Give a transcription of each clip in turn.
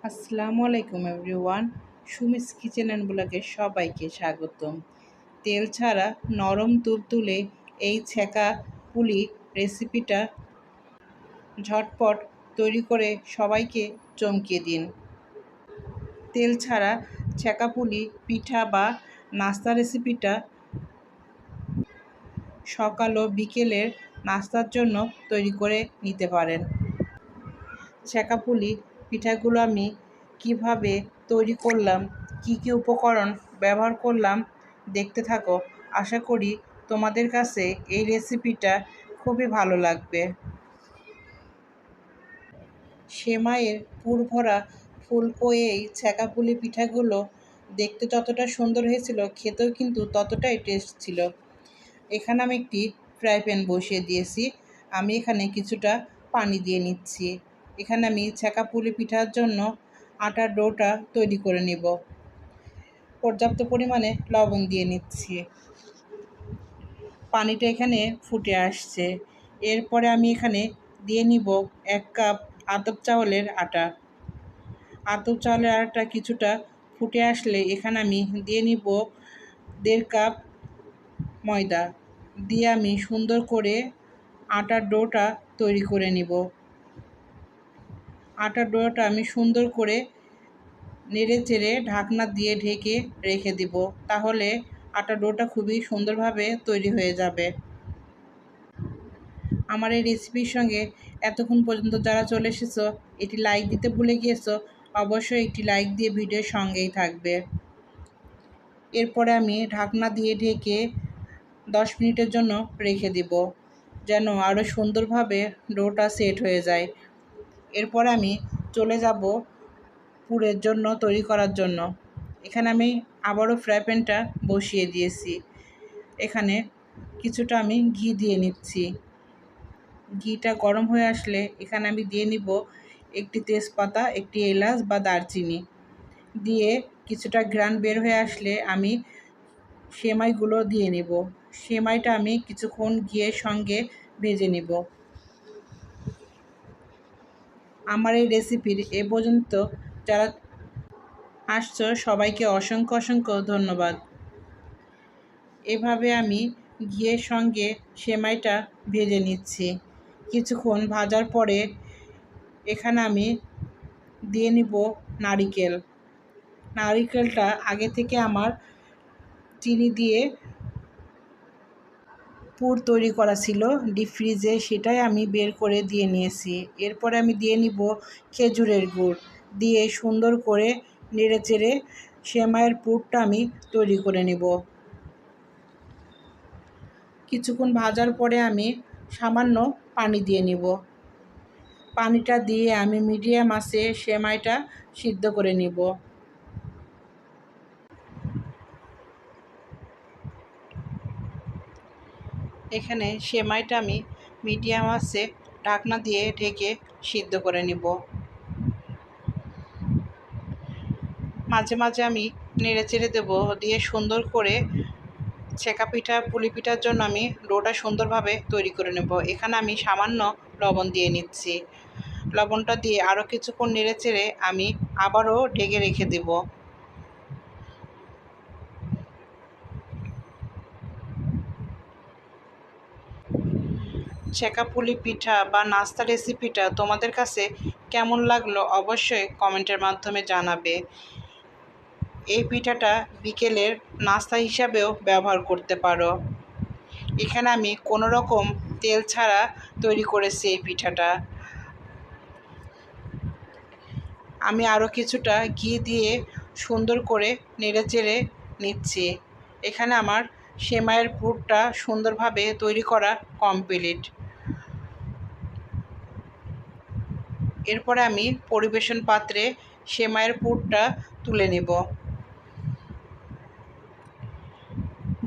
আসসালামু আলাইকুম everyone. Sumi's kitchen and ব্লগে সবাইকে স্বাগতম। তেল ছাড়া নরম তুলতুলে এই ছেঁকা পুলি রেসিপিটা ঝটপট তৈরি করে সবাইকে চমকিয়ে দিন। তেল ছাড়া ছেঁকা পুলি পিঠা বা নাস্তা রেসিপিটা সকাল ও বিকেলের নাস্তার জন্য তৈরি করে নিতে পারেন। ছেঁকা পুলি পিঠাগুলো আমি কিভাবে তৈরি করলাম, কি কি উপকরণ ব্যবহার করলাম দেখতে থাকো। আশা করি তোমাদের কাছে এই রেসিপিটা খুবই ভালো লাগবে। সেমাইয়ের পুর ভরা ফুলকো এই ছেঁকা পুলি পিঠাগুলো দেখতে যতটা সুন্দর হয়েছিল, খেতেও কিন্তু ততটাই টেস্ট ছিল। এখানে আমি একটি ফ্রাই প্যান বসিয়ে দিয়েছি। আমি এখানে কিছুটা পানি দিয়ে নিচ্ছি। এখানে আমি ছেঁকা পুলি পিঠার জন্য আটার ডোটা তৈরি করে নেব। পর্যাপ্ত পরিমাণে লবণ দিয়ে নিচ্ছি। পানিটা এখানে ফুটে আসছে। এরপরে আমি এখানে দিয়ে নিব 1 কাপ আতপ চাউলের আটা। আতপ চাউলের আটা কিছুটা ফুটে আসলে এখানে আমি দিয়ে নিব 1.5 কাপ ময়দা। দিয়ে আমি সুন্দর করে আটার ডোটা তৈরি করে নিব। আটার ডোটা আমি সুন্দর করে নেড়ে চেড়ে ঢাকনা দিয়ে ঢেকে রেখে দিব। তাহলে আটার ডোটা খুবই সুন্দরভাবে তৈরি হয়ে যাবে। আমার এই রেসিপির সঙ্গে এতক্ষণ পর্যন্ত যারা চলে এসেছো, এটি লাইক দিতে ভুলে গিয়েছো, অবশ্যই একটি লাইক দিয়ে ভিডিওর সঙ্গেই থাকবে। এরপরে আমি ঢাকনা দিয়ে ঢেকে 10 মিনিটের জন্য রেখে দিব, যেন আরও সুন্দরভাবে ডোটা সেট হয়ে যায়। এরপর আমি চলে যাব পুরের জন্য তৈরি করার জন্য। এখানে আমি আবারও ফ্রাই প্যানটা বসিয়ে দিয়েছি। এখানে কিছুটা আমি ঘি দিয়ে নিচ্ছি। ঘিটা গরম হয়ে আসলে এখানে আমি দিয়ে নিব একটি তেজপাতা, একটি এলাচ বা দারচিনি। দিয়ে কিছুটা ঘ্রাণ বের হয়ে আসলে আমি সেমাইগুলো দিয়ে নিব। সেমাইটা আমি কিছুক্ষণ ঘিয়ের সঙ্গে ভেজে নিব। আমার এই রেসিপির এ পর্যন্ত যারা আসছো সবাইকে অসংখ্য অসংখ্য ধন্যবাদ। এভাবে আমি ঘিয়ের সঙ্গে সেমাইটা ভেজে নিচ্ছি। কিছুক্ষণ ভাজার পরে এখানে আমি দিয়ে নিব নারিকেল। নারিকেলটা আগে থেকে আমার চিনি দিয়ে পুর তৈরি করা ছিল ডিপ ফ্রিজে, সেটাই আমি বের করে দিয়ে নিয়েছি। এরপরে আমি দিয়ে নিব খেজুরের গুড়। দিয়ে সুন্দর করে নেড়ে চেড়ে সেমাইয়ের পুরটা আমি তৈরি করে নেব। কিছুক্ষণ ভাজার পরে আমি সামান্য পানি দিয়ে নিব। পানিটা দিয়ে আমি মিডিয়াম আঁচে সেমাইটা সিদ্ধ করে নিব। এখানে সেমাইটা আমি মিডিয়াম আঁচে ঢাকনা দিয়ে ঢেকে সিদ্ধ করে নিব। মাঝে মাঝে আমি নেড়ে চেড়ে দেবো, দিয়ে সুন্দর করে ছেঁকা পিঠা পুলি পিঠার জন্য আমি ডোটা সুন্দরভাবে তৈরি করে নেব। এখানে আমি সামান্য লবণ দিয়ে নিচ্ছি। লবণটা দিয়ে আরও কিছুক্ষণ নেড়ে চেড়ে আমি আবারও ঢেকে রেখে দেব। ছেঁকা পুলি পিঠা বা নাস্তা রেসিপিটা তোমাদের কাছে কেমন লাগলো অবশ্যই কমেন্টের মাধ্যমে জানাবে। এই পিঠাটা বিকেলের নাস্তা হিসাবেও ব্যবহার করতে পারো। এখানে আমি কোনো রকম তেল ছাড়া তৈরি করেছি এই পিঠাটা। আমি আরও কিছুটা ঘি দিয়ে সুন্দর করে নেড়ে চেড়ে নিচ্ছি। এখানে আমার সেমাইয়ের পুরটা সুন্দরভাবে তৈরি করা কমপ্লিট। এরপরে আমি পরিবেশন পাত্রে সেমাইয়ের পুরটা তুলে নেব।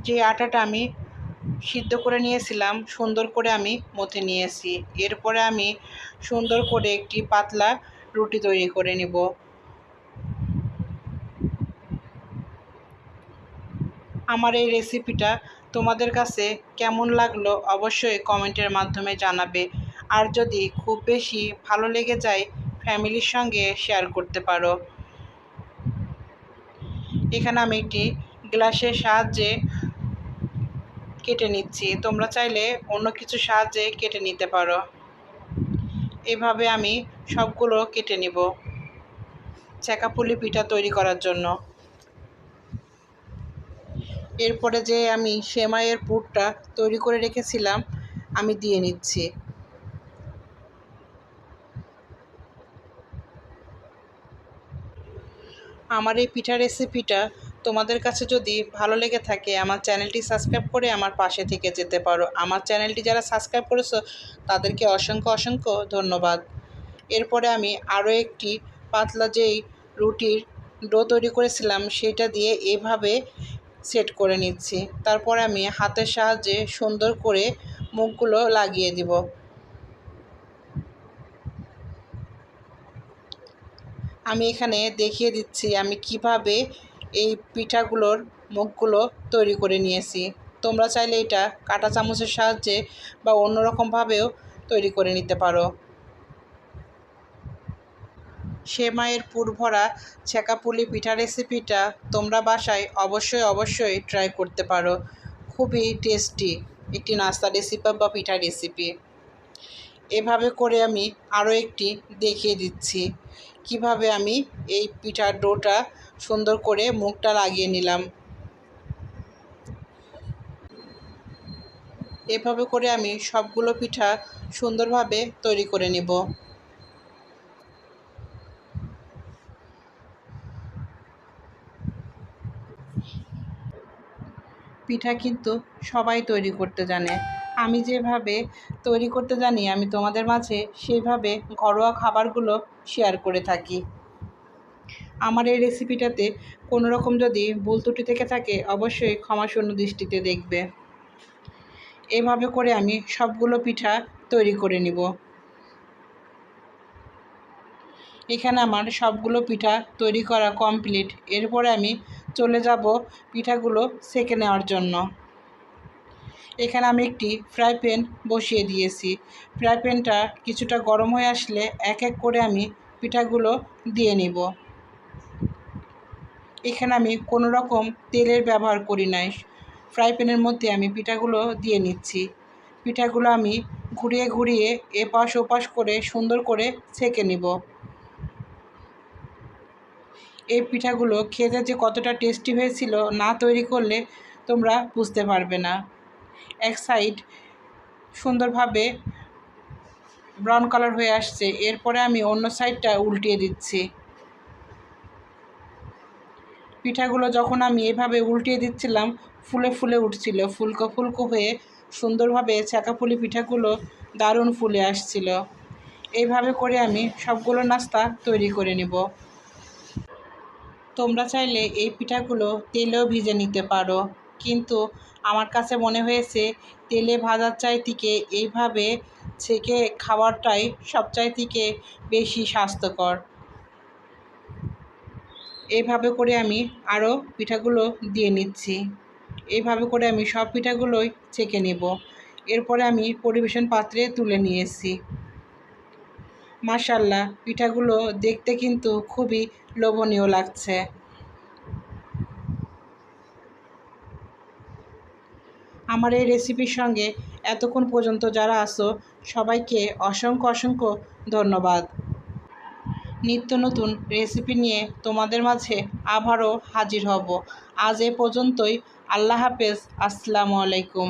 যে আটাটা আমি সিদ্ধ করে নিয়েছিলাম সুন্দর করে আমি মথে নিয়েছি। এরপরে আমি সুন্দর করে একটি পাতলা রুটি তৈরি করে নেব। আমার এই রেসিপিটা তোমাদের কাছে কেমন লাগলো অবশ্যই কমেন্টের মাধ্যমে জানাবে। আর যদি খুব বেশি ভালো লেগে যায় ফ্যামিলির সঙ্গে শেয়ার করতে পারো। এখানে আমি একটি গ্লাসের সাহায্যে কেটে নিচ্ছি, তোমরা চাইলে অন্য কিছু সাহায্যে কেটে নিতে পারো। এভাবে আমি সবগুলো কেটে নিব ছেঁকা পুলি পিঠা তৈরি করার জন্য। এরপরে যে আমি সেমাইয়ের পুরটা তৈরি করে রেখেছিলাম আমি দিয়ে নিচ্ছি। আমার এই পিঠা রেসিপিটা তোমাদের কাছে যদি ভালো লেগে থাকে আমার চ্যানেলটি সাবস্ক্রাইব করে আমার পাশে থেকে যেতে পারো। আমার চ্যানেলটি যারা সাবস্ক্রাইব করেছো তাদেরকে অসংখ্য অসংখ্য ধন্যবাদ। এরপরে আমি আরও একটি পাতলা যেই রুটির ডো তৈরি করেছিলাম সেটা দিয়ে এভাবে সেট করে নিচ্ছি। তারপরে আমি হাতের সাহায্যে সুন্দর করে মুখগুলো লাগিয়ে দিব। আমি এখানে দেখিয়ে দিচ্ছি আমি কিভাবে এই পিঠাগুলোর মুখগুলো তৈরি করে নিয়েছি। তোমরা চাইলে এটা কাঁটা চামচের সাহায্যে বা অন্যরকমভাবেও তৈরি করে নিতে পারো। সেমাইয়ের পুর ভরা ছেঁকা পুলি পিঠা রেসিপিটা তোমরা বাসায় অবশ্যই ট্রাই করতে পারো। খুবই টেস্টি একটি নাস্তা রেসিপি বা পিঠা রেসিপি। এভাবে করে আমি আরও একটি দেখিয়ে দিচ্ছি কিভাবে আমি এই পিঠার ডোটা সুন্দর করে মুখটা লাগিয়ে নিলাম। এভাবে করে আমি সবগুলো পিঠা সুন্দরভাবে তৈরি করে নেব। পিঠা কিন্তু সবাই তৈরি করতে জানে। আমি যেভাবে তৈরি করতে জানি আমি তোমাদের মাঝে সেইভাবে ঘরোয়া খাবারগুলো শেয়ার করে থাকি। আমার এই রেসিপিটাতে কোনো রকম যদি ভুল ত্রুটি থেকে থাকে অবশ্যই ক্ষমাশূন্য দৃষ্টিতে দেখবে। এভাবে করে আমি সবগুলো পিঠা তৈরি করে নিব। এখানে আমার সবগুলো পিঠা তৈরি করা কমপ্লিট। এরপরে আমি চলে যাব পিঠাগুলো সেঁকে নেওয়ার জন্য। এখানে আমি একটি ফ্রাই প্যান বসিয়ে দিয়েছি। ফ্রাই প্যানটা কিছুটা গরম হয়ে আসলে এক এক করে আমি পিঠাগুলো দিয়ে নিব। এখানে আমি কোনো রকম তেলের ব্যবহার করি নাই। ফ্রাই প্যানের মধ্যে আমি পিঠাগুলো দিয়ে নিচ্ছি। পিঠাগুলো আমি ঘুরিয়ে ঘুরিয়ে এপাশ ওপাশ করে সুন্দর করে সেঁকে নিব। এই পিঠাগুলো খেতে যে কতটা টেস্টি হয়েছিল না তৈরি করলে তোমরা বুঝতে পারবে না। এক সাইড সুন্দরভাবে ব্রাউন কালার হয়ে আসছে, এরপরে আমি অন্য সাইডটা উল্টিয়ে দিচ্ছি। পিঠাগুলো যখন আমি এভাবে উল্টিয়ে দিচ্ছিলাম ফুলে ফুলে উঠছিল, ফুলকো ফুলকো হয়ে সুন্দরভাবে ছেঁকা পুলি পিঠাগুলো দারুণ ফুলে আসছিল। এইভাবে করে আমি সবগুলো নাস্তা তৈরি করে নিব। তোমরা চাইলে এই পিঠাগুলো তেলেও ভেজে নিতে পারো, কিন্তু আমার কাছে মনে হয়েছে তেলে ভাজার চাইতে এইভাবে ছেঁকে খাওয়াটাই সবচাইতে বেশি স্বাস্থ্যকর। এইভাবে করে আমি আরও পিঠাগুলো দিয়ে নিচ্ছি। এইভাবে করে আমি সব পিঠাগুলোই ছেঁকে নেব। এরপরে আমি পরিবেশন পাত্রে তুলে নিয়েছি। মাশাআল্লাহ, পিঠাগুলো দেখতে কিন্তু খুবই লোভনীয় লাগছে। আমার এই রেসিপির সঙ্গে এতক্ষণ পর্যন্ত যারা আছো সবাইকে অসংখ্য অসংখ্য ধন্যবাদ। নিত্য নতুন রেসিপি নিয়ে তোমাদের মাঝে আবারও হাজির হব। আজ এ পর্যন্তই। আল্লাহ হাফেজ। আসসালামু আলাইকুম।